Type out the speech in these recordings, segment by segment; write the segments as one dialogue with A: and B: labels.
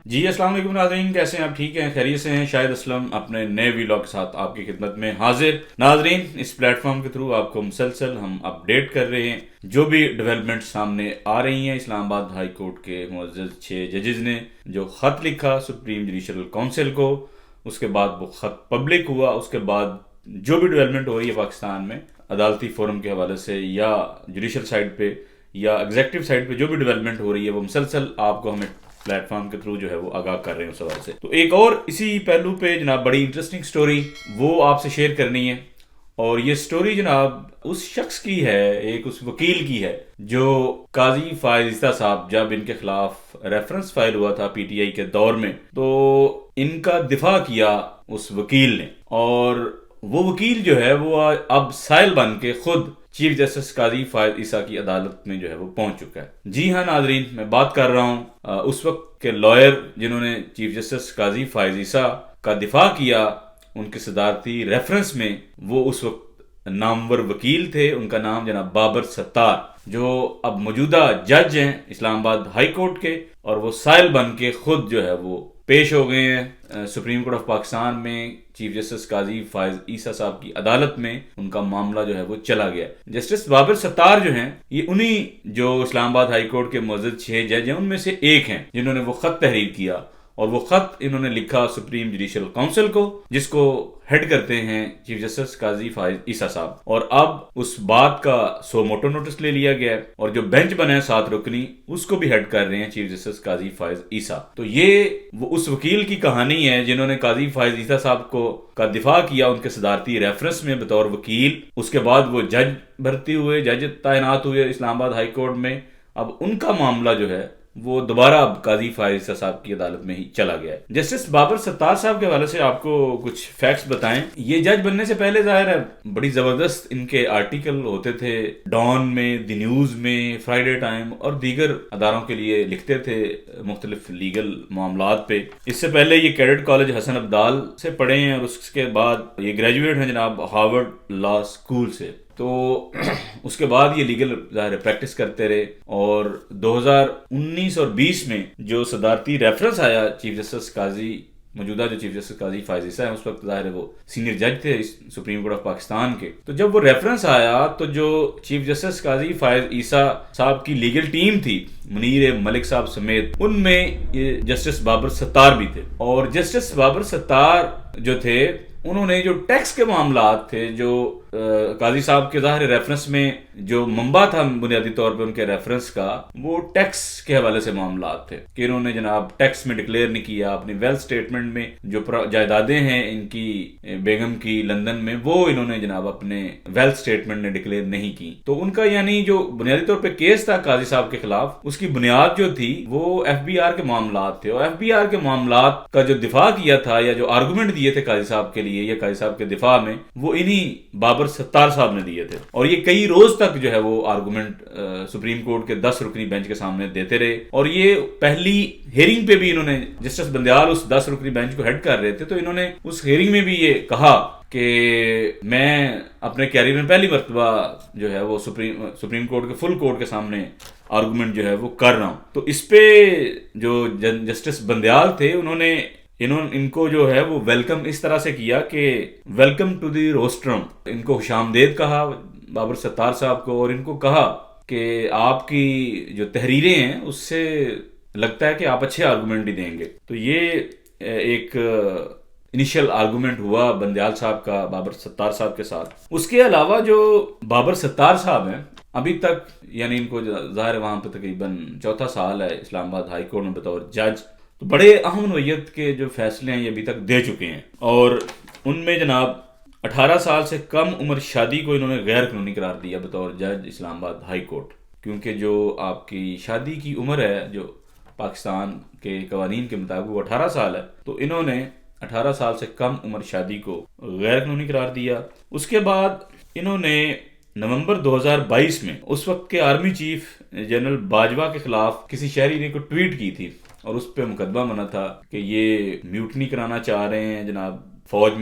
A: جی السلام علیکم ناظرین، کیسے ہیں آپ؟ ٹھیک ہیں، خیریت سے ہیں؟ شاہد اسلم اپنے نئے ویلاگ کے ساتھ آپ کی خدمت میں حاضر۔ ناظرین، اس پلیٹ فارم کے تھرو آپ کو مسلسل ہم اپڈیٹ کر رہے ہیں جو بھی ڈیولپمنٹ سامنے آ رہی ہیں۔ اسلام آباد ہائی کورٹ کے معزز 6 ججز نے جو خط لکھا سپریم جوڈیشل کونسل کو، اس کے بعد وہ خط پبلک ہوا، اس کے بعد جو بھی ڈیولپمنٹ ہو رہی ہے پاکستان میں عدالتی فورم کے حوالے سے یا جوڈیشل سائڈ پہ یا ایگزیکٹو سائڈ پہ جو بھی ڈیولپمنٹ ہو رہی ہے وہ مسلسل آپ کو ہمیں پلیٹ فارم کے تھرو جو ہے وہ آگاہ کر رہے ہیں اس حوالے سے۔ تو ایک اور اسی پہلو پہ جناب بڑی انٹرسٹنگ سٹوری وہ آپ سے شیئر کرنی ہے، اور یہ سٹوری جناب اس شخص کی ہے، ایک اس وکیل کی ہے جو قاضی فائز عیسیٰ صاحب، جب ان کے خلاف ریفرنس فائل ہوا تھا پی ٹی آئی کے دور میں تو ان کا دفاع کیا اس وکیل نے، اور وہ وکیل جو ہے وہ اب سائل بن کے خود چیف جسٹس قاضی فائز عیسیٰ کی عدالت میں جو ہے وہ پہنچ چکا ہے۔ جی ہاں ناظرین، میں بات کر رہا ہوں اس وقت کے لائر جنہوں نے چیف جسٹس قاضی فائز عیسیٰ کا دفاع کیا ان کے صدارتی ریفرنس میں۔ وہ اس وقت نامور وکیل تھے، ان کا نام جناب بابر ستار، جو اب موجودہ جج ہیں اسلام آباد ہائی کورٹ کے، اور وہ سائل بن کے خود جو ہے وہ پیش ہو گئے ہیں سپریم کورٹ آف پاکستان میں۔ چیف جسٹس قاضی فائز عیسیٰ صاحب کی عدالت میں ان کا معاملہ جو ہے وہ چلا گیا۔ جسٹس بابر ستار جو ہیں یہ انہی جو اسلام آباد ہائی کورٹ کے معزز 6 جج ہیں ان میں سے ایک ہیں جنہوں نے وہ خط تحریر کیا، اور وہ خط انہوں نے لکھا سپریم جوڈیشل کونسل کو، جس کو ہیڈ کرتے ہیں چیف جسٹس قاضی فائز عیسیٰ صاحب۔ اور اب اس بات کا سو موٹو نوٹس لے لیا گیا ہے، اور جو بینچ بنا ہے 7 رکنی اس کو بھی ہیڈ کر رہے ہیں چیف جسٹس قاضی فائز عیسیٰ۔ تو یہ وہ اس وکیل کی کہانی ہے جنہوں نے قاضی فائز عیسیٰ صاحب کا دفاع کیا ان کے صدارتی ریفرنس میں بطور وکیل۔ اس کے بعد وہ جج بھرتی ہوئے، جج تعینات ہوئے اسلام آباد ہائی کورٹ میں۔ اب ان کا معاملہ جو ہے وہ دوبارہ اب قاضی فائز صاحب کی عدالت میں ہی چلا گیا ہے۔ جسٹس بابر ستار صاحب کے حوالے سے آپ کو کچھ فیکٹس بتائیں۔ یہ جج بننے سے پہلے ظاہر ہے بڑی زبردست ان کے آرٹیکل ہوتے تھے، ڈان میں، دی نیوز میں، فرائیڈے ٹائم اور دیگر اداروں کے لیے لکھتے تھے مختلف لیگل معاملات پہ۔ اس سے پہلے یہ کیڈٹ کالج حسن عبدال سے پڑھے ہیں، اور اس کے بعد یہ گریجویٹ ہیں جناب ہارورڈ لا اسکول سے۔ تو اس کے بعد یہ لیگل ظاہر پریکٹس کرتے رہے، اور 2019 اور 20 میں جو صدارتی ریفرنس آیا چیف جسٹس قاضی، موجودہ جو چیف جسٹس قاضی فائز عیسیٰ ہیں اس وقت ظاہر ہے وہ سینئر جج تھے سپریم کورٹ آف پاکستان کے، تو جب وہ ریفرنس آیا تو جو چیف جسٹس قاضی فائز عیسیٰ صاحب کی لیگل ٹیم تھی، منیر ملک صاحب سمیت، ان میں یہ جسٹس بابر ستار بھی تھے۔ اور جسٹس بابر ستار جو تھے انہوں نے جو ٹیکس کے معاملات تھے، جو قاضی صاحب کے ظاہر ریفرنس میں جو منبع تھا بنیادی طور پہ ان کے ریفرنس کا، وہ ٹیکس کے حوالے سے معاملات تھے کہ انہوں نے جناب ٹیکس میں ڈکلیئر نہیں کیا اپنی ویلتھ سٹیٹمنٹ میں، جو جائیدادیں ہیں ان کی بیگم کی لندن میں، وہ انہوں نے جناب اپنے ویلتھ سٹیٹمنٹ میں ڈکلیئر نہیں کی۔ تو ان کا یعنی جو بنیادی طور پہ کیس تھا قاضی صاحب کے خلاف، اس کی بنیاد جو تھی وہ ایف بی آر کے معاملات تھے، اور ایف بی آر کے معاملات کا جو دفاع کیا تھا یا جو آرگومنٹ دیے تھے قاضی صاحب کے لیے یا قاضی صاحب کے دفاع میں، وہ انہی بابر ستار صاحب نے دیے تھے۔ اور یہ کئی روز تک جو ہے وہ آرگومنٹ سپریم کورٹ کے 10 رکنی بینچ کے سامنے دیتے رہے، اور یہ پہلی ہیئرنگ پہ بھی انہوں نے، جسٹس بندیال اس 10 رکنی بینچ کو ہیڈ کر رہے تھے، تو انہوں نے اس ہیئرنگ میں بھی یہ کہا کہ میں اپنے کیریئر میں پہلی مرتبہ جو ہے وہ سپریم کورٹ کے فل کورٹ کے سامنے آرگومنٹ جو ہے وہ کر رہا ہوں۔ تو اس پہ جو جسٹس بندیال تھے ان کو جو ہے وہ ویلکم اس طرح سے کیا کہ ویلکم ٹو دی روسٹرم، ان کو خوش آمدید کہا بابر ستار صاحب کو، اور ان کو کہا کہ آپ کی جو تحریریں ہیں اس سے لگتا ہے کہ آپ اچھے آرگومنٹ ہی دیں گے۔ تو یہ ایک انیشل آرگومنٹ ہوا بندیال صاحب کا بابر ستار صاحب کے ساتھ۔ اس کے علاوہ جو بابر ستار صاحب ہیں ابھی تک، یعنی ان کو ظاہر وہاں پہ تقریباً 4تھا سال ہے اسلام آباد ہائی کورٹ میں بطور جج، تو بڑے اہم نوعیت کے جو فیصلے ہیں یہ ابھی تک دے چکے ہیں، اور ان میں جناب 18 سال سے کم عمر شادی کو انہوں نے غیر قانونی قرار دیا بطور جج اسلام آباد ہائی کورٹ، کیونکہ جو آپ کی شادی کی عمر ہے جو پاکستان کے قوانین کے مطابق وہ 18 سال ہے، تو انہوں نے 18 سال سے کم عمر شادی کو غیر قانونی قرار دیا۔ اس کے بعد انہوں نے نومبر 2022 میں اس وقت کے آرمی چیف جنرل باجوہ کے خلاف کسی شہری نے کو ٹویٹ کی تھی، اور اس پہ مقدمہ بنا تھا کہ یہ میوٹنی کرانا چاہ رہے ہیں جناب، فوج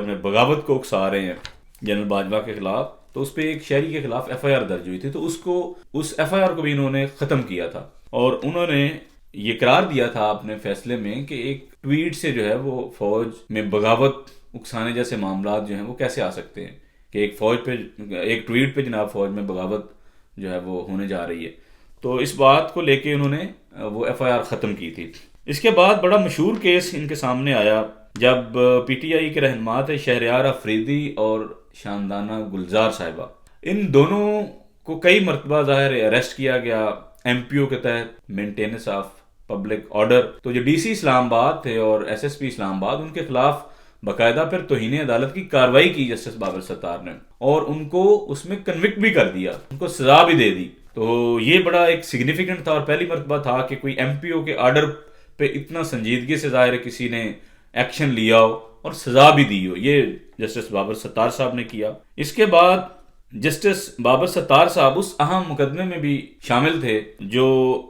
A: میں بغاوت کو اکسا رہے ہیں جنرل باجوہ کے خلاف۔ تو اس پہ ایک شہری کے خلاف ایف آئی آر درج ہوئی تھی، تو اس ایف آئی آر کو بھی انہوں نے ختم کیا تھا، اور انہوں نے یہ قرار دیا تھا اپنے فیصلے میں کہ ایک ٹویٹ سے جو ہے وہ فوج میں بغاوت اکسانے جیسے معاملات جو ہیں وہ کیسے آ سکتے ہیں، کہ ایک ٹویٹ پہ جناب فوج میں بغاوت جو ہے وہ ہونے جا رہی ہے. تو اس بات کو لے کے انہوں نے وہ ایف آئی آر ختم کی تھی. اس کے بعد بڑا مشہور کیس ان کے سامنے آیا جب پی ٹی آئی کے رہنما تھے شہریار افریدی اور شاندانہ گلزار صاحبہ، ان دونوں کو کئی مرتبہ ظاہر اریسٹ کیا گیا ایم پی او کے تحت مینٹیننس آف پبلک آرڈر. تو جو ڈی سی اسلام آباد تھے اور ایس ایس پی اسلام آباد، ان کے خلاف باقاعدہ پھر توہین عدالت کی کارروائی کی جسٹس بابر ستار نے، اور ان کو اس میں کنوکٹ بھی کر دیا، ان کو سزا بھی دے دی. تو یہ بڑا ایک سگنیفیکنٹ تھا اور پہلی مرتبہ تھا کہ کوئی ایم پی او کے آرڈر پہ اتنا سنجیدگی سے ظاہر کسی نے ایکشن لیا ہو اور سزا بھی دی ہو. یہ جسٹس بابر ستار صاحب نے کیا. اس کے بعد جسٹس بابر ستار صاحب اس اہم مقدمے میں بھی شامل تھے جو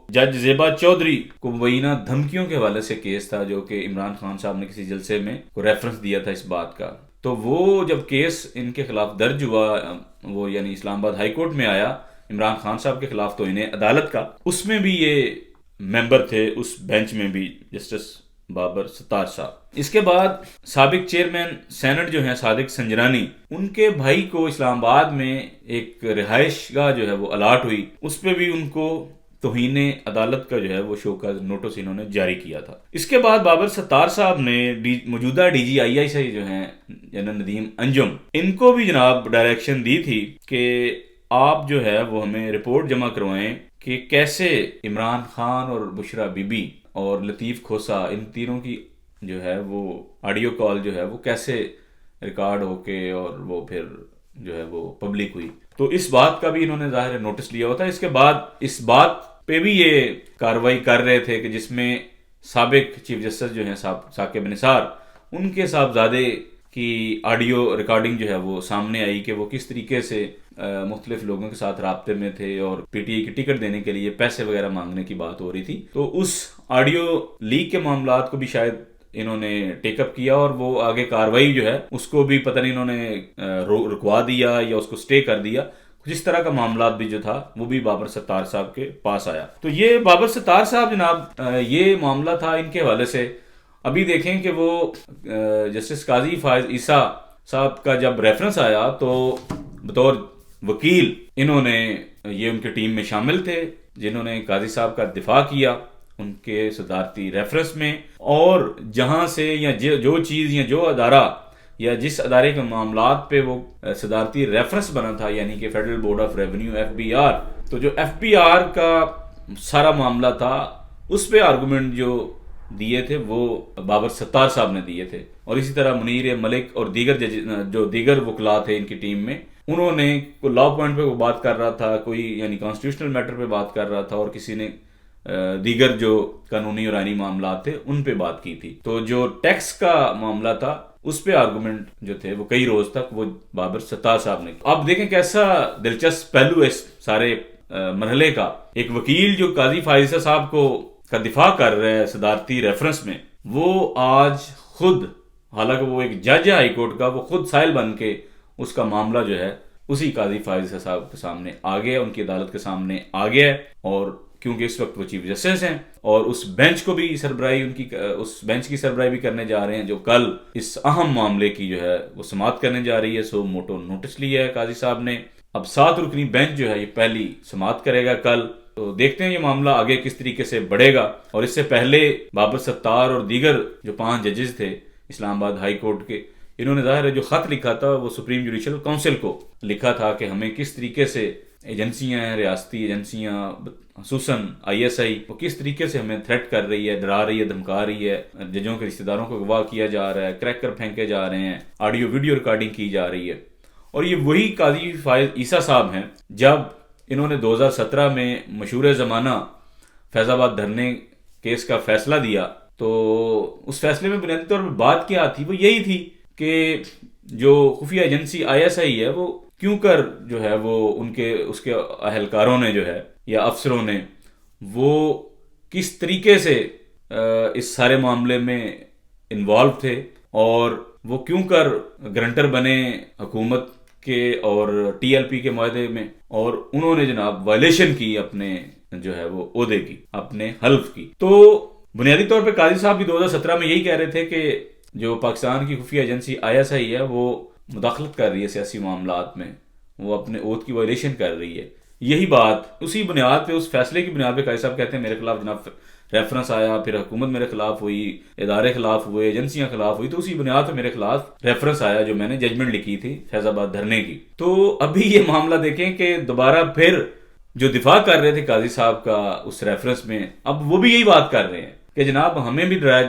A: جج زیبا چودھری کو مبینہ دھمکیوں کے حوالے سے کیس تھا، جو کہ عمران خان صاحب نے کسی جلسے میں کو ریفرنس دیا تھا اس بات کا. تو وہ جب کیس ان کے خلاف درج ہوا، وہ یعنی اسلام آباد ہائی کورٹ میں آیا عمران خان صاحب کے خلاف توہین عدالت کا، اس میں بھی یہ ممبر تھے اس بینچ میں بھی جسٹس بابر ستار صاحب. اس کے بعد سابق چیئرمین سینٹ جو ہیں صادق سنجرانی، ان کے بھائی کو اسلام آباد میں ایک رہائش گاہ جو ہے وہ الاٹ ہوئی، اس پہ بھی ان کو توہین عدالت کا جو ہے وہ شو کاز نوٹس انہوں نے جاری کیا تھا. اس کے بعد بابر ستار صاحب نے موجودہ ڈی جی آئی سے جو ہیں جنرل ندیم انجم، ان کو بھی جناب ڈائریکشن دی تھی کہ آپ جو ہے وہ ہمیں رپورٹ جمع کروائیں کہ کیسے عمران خان اور بشرا بی بی اور لطیف کھوسا، ان تینوں کی جو ہے وہ آڈیو کال جو ہے وہ کیسے ریکارڈ ہو کے اور وہ پھر جو ہے وہ پبلک ہوئی. تو اس بات کا بھی انہوں نے ظاہر نوٹس لیا ہوتا ہے. اس کے بعد اس بات پہ بھی یہ کارروائی کر رہے تھے کہ جس میں سابق چیف جسٹس جو ہیں ثاقب نثار، ان کے صاحبزادے کی آڈیو ریکارڈنگ جو ہے وہ سامنے آئی کہ وہ کس طریقے سے مختلف لوگوں کے ساتھ رابطے میں تھے اور پی ٹی آئی کی ٹکٹ دینے کے لیے پیسے وغیرہ مانگنے کی بات ہو رہی تھی. تو اس آڈیو لیک کے معاملات کو بھی شاید انہوں نے ٹیک اپ کیا اور وہ آگے کاروائی جو ہے اس کو بھی پتہ نہیں انہوں نے رکوا دیا یا اس کو سٹے کر دیا. جس طرح کا معاملات بھی جو تھا وہ بھی بابر ستار صاحب کے پاس آیا. تو یہ بابر ستار صاحب جناب یہ معاملہ تھا ان کے حوالے سے. ابھی دیکھیں کہ وہ جسٹس قاضی فائز عیسیٰ صاحب کا جب ریفرنس آیا تو بطور وکیل انہوں نے یہ ان کے ٹیم میں شامل تھے جنہوں نے قاضی صاحب کا دفاع کیا ان کے صدارتی ریفرنس میں، اور جہاں سے یا جو چیز یا جو ادارہ یا جس ادارے کے معاملات پہ وہ صدارتی ریفرنس بنا تھا، یعنی کہ federal board of revenue F B R, تو جو ایف بی آر کا سارا معاملہ تھا اس پہ آرگومنٹ جو دیے تھے وہ بابر ستار صاحب نے دیے تھے. اور اسی طرح منیر ملک اور دیگر وکلاء تھے ان کی ٹیم میں، انہوں نے کوئی لا پوائنٹ پہ وہ بات کر رہا تھا، کوئی یعنی کانسٹیٹیوشنل میٹر پہ بات کر رہا تھا، اور کسی نے دیگر جو قانونی اور آئینی معاملات تھے ان پہ بات کی تھی. تو جو ٹیکس کا معاملہ تھا اس پہ آرگومنٹ جو تھے وہ کئی روز تک وہ بابر ستار صاحب نے. اب دیکھیں کیسا دلچسپ پہلو اس سارے مرحلے کا. ایک وکیل جو قاضی فائز صاحب کا دفاع کر رہے ہیں صدارتی ریفرنس میں، وہ آج خود، حالانکہ وہ ایک جج ہے ہائی کورٹ کا، وہ خود سائل بن کے اس کا معاملہ جو ہے اسی قاضی فائز صاحب کے سامنے آ گیا، ان کی عدالت کے سامنے آ گیا ہے. اور کیونکہ اس وقت وہ چیف جسٹس ہیں اور اس بینچ کو بھی سربراہی اس بینچ کی سربراہی بھی کرنے جا رہے ہیں جو کل اس اہم معاملے کی جو ہے وہ سماعت کرنے جا رہی ہے. سو موٹو نوٹس لیا ہے قاضی صاحب نے. اب 7 رکنی بینچ جو ہے یہ پہلی سماعت کرے گا کل. تو دیکھتے ہیں یہ معاملہ آگے کس طریقے سے بڑھے گا. اور اس سے پہلے بابر ستار اور دیگر جو 5 ججز تھے اسلام آباد ہائی کورٹ کے، انہوں نے ظاہر ہے جو خط لکھا تھا وہ سپریم جوڈیشل کونسل کو لکھا تھا کہ ہمیں کس طریقے سے ایجنسیاں ہیں، ریاستی ایجنسیاں خصوصاً آئی ایس آئی، وہ کس طریقے سے ہمیں تھریٹ کر رہی ہے، ڈرا رہی ہے، دھمکا رہی ہے، ججوں کے رشتہ داروں کو اغوا کیا جا رہا ہے، کریکر پھینکے جا رہے ہیں، آڈیو ویڈیو ریکارڈنگ کی جا رہی ہے. اور یہ وہی قاضی فائز عیسیٰ صاحب ہیں جب انہوں نے 2017 میں مشہور زمانہ فیض آباد دھرنے کیس کا فیصلہ دیا. تو اس فیصلے میں بنیادی طور پر بات کیا تھی، وہ یہی تھی کہ جو خفیہ ایجنسی آئی ایس آئی ہے وہ کیوں کر جو ہے وہ اس کے اہلکاروں نے جو ہے یا افسروں نے وہ کس طریقے سے اس سارے معاملے میں انوالو تھے، اور وہ کیوں کر گرنٹر بنے حکومت کے اور ٹی ایل پی کے معاہدے میں، اور انہوں نے جناب وائلیشن کی اپنے جو ہے وہ عہدے کی، اپنے حلف کی۔ تو بنیادی طور پہ قاضی صاحب بھی 2017 میں یہی کہہ رہے تھے کہ جو پاکستان کی خفیہ ایجنسی ISI ہے وہ مداخلت کر رہی ہے سیاسی معاملات میں، وہ اپنے عہد کی وائلیشن کر رہی ہے۔ یہی بات اسی بنیاد پہ، اس فیصلے کی بنیاد پہ قاضی صاحب کہتے ہیں میرے خلاف جناب ریفرنس آیا، پھر حکومت میرے خلاف ہوئی، ادارے خلاف ہوئے، ایجنسیاں خلاف ہوئی، تو اسی بنیاد پہ میرے خلاف ریفرنس آیا جو میں نے ججمنٹ لکھی تھی فیض آباد دھرنے کی۔ تو ابھی یہ معاملہ دیکھیں کہ دوبارہ پھر جو دفاع کر رہے تھے قاضی صاحب کا اس ریفرنس میں، اب وہ بھی یہی بات کر رہے ہیں کہ جناب ہمیں بھی ڈرایا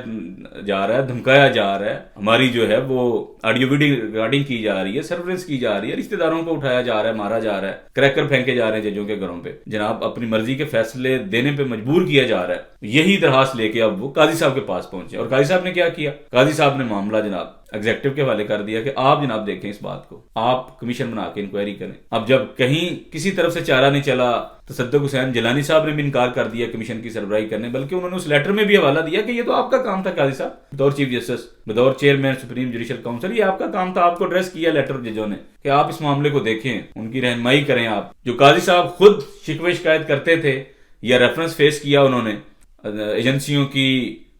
A: جا رہا ہے، دھمکایا جا رہا ہے، ہماری جو ہے وہ آڈیو ویڈیو ریکارڈنگ کی جا رہی ہے، سرفرنس کی جا رہی ہے، رشتہ داروں کو اٹھایا جا رہا ہے، مارا جا رہا ہے، کریکر پھینکے جا رہے ہیں ججوں کے گھروں پہ، جناب اپنی مرضی کے فیصلے دینے پہ مجبور کیا جا رہا ہے۔ یہی درخواست لے کے اب وہ قاضی صاحب کے پاس پہنچے، اور قاضی صاحب نے کیا کیا؟ قاضی صاحب نے معاملہ جناب ایگزیکٹو کے حوالے کر دیا کہ آپ جناب دیکھیں اس بات کو، آپ کمیشن بنا کے انکوائری کریں۔ اب جب کہیں کسی طرف سے چارہ نہیں چلا، تصدق حسین جیلانی صاحب نے بھی انکار کر دیا کمیشن کی سربراہی کرنے، بلکہ انہوں نے اس لیٹر میں بھی حوالہ دیا کہ یہ تو آپ کا کام تھا قاضی صاحب، بطور چیف جسٹس، بطور چیئرمین سپریم جوڈیشل کاؤنسل، یہ آپ کا کام تھا، آپ کو ایڈریس کیا لیٹر ججوں نے کہ آپ اس معاملے کو دیکھیں، ان کی رہنمائی کریں۔ آپ جو قاضی صاحب خود شکوے شکایت کرتے تھے یا ریفرنس فیس کیا انہوں نے ایجنسیوں کی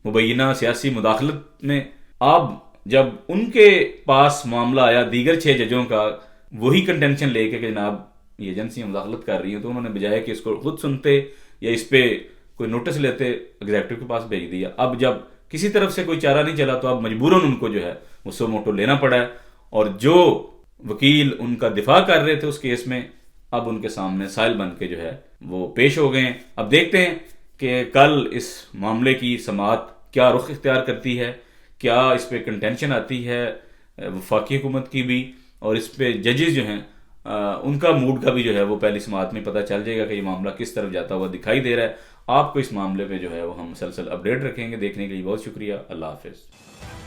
A: مبینہ سیاسی مداخلت میں، اب جب ان کے پاس معاملہ آیا دیگر 6 ججوں کا وہی کنٹینشن لے کے کہ جناب یہ ایجنسیاں مداخلت کر رہی ہیں، تو انہوں نے بجائے کہ اس کو خود سنتے یا اس پہ کوئی نوٹس لیتے، ایگزیکٹو کے پاس بھیج دیا۔ اب جب کسی طرف سے کوئی چارہ نہیں چلا تو اب مجبوراً ان کو جو ہے وہ سو موٹو لینا پڑا ہے، اور جو وکیل ان کا دفاع کر رہے تھے اس کیس میں اب ان کے سامنے سائل بن کے جو ہے وہ پیش ہو گئے ہیں۔ اب دیکھتے ہیں کہ کل اس معاملے کی سماعت کیا رخ اختیار کرتی ہے، کیا اس پہ کنٹینشن آتی ہے وفاقی حکومت کی بھی، اور اس پہ ججز جو ہیں ان کا موڈ کا بھی جو ہے وہ پہلی سماعت میں پتہ چل جائے گا کہ یہ معاملہ کس طرف جاتا ہوا دکھائی دے رہا ہے۔ آپ کو اس معاملے پہ جو ہے وہ ہم مسلسل اپڈیٹ رکھیں گے۔ دیکھنے کے لیے بہت شکریہ، اللہ حافظ۔